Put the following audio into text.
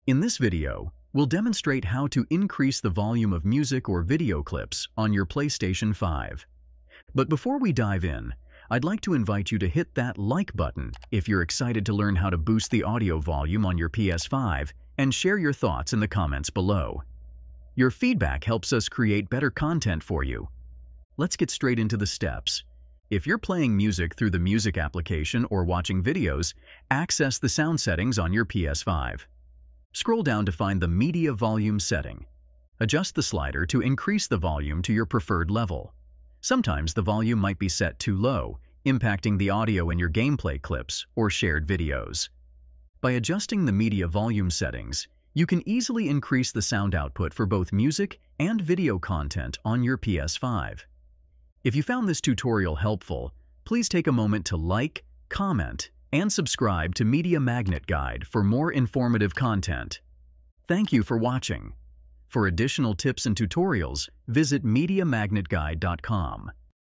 In this video, we'll demonstrate how to increase the volume of music or video clips on your PlayStation 5. But before we dive in, I'd like to invite you to hit that like button if you're excited to learn how to boost the audio volume on your PS5 and share your thoughts in the comments below. Your feedback helps us create better content for you. Let's get straight into the steps. If you're playing music through the music application or watching videos, access the sound settings on your PS5. Scroll down to find the media volume setting. Adjust the slider to increase the volume to your preferred level. Sometimes the volume might be set too low, impacting the audio in your gameplay clips or shared videos. By adjusting the media volume settings, you can easily increase the sound output for both music and video content on your PS5. If you found this tutorial helpful, please take a moment to like, comment, and subscribe to Media Magnet Guide for more informative content. Thank you for watching. For additional tips and tutorials, visit mediamagnetguide.com.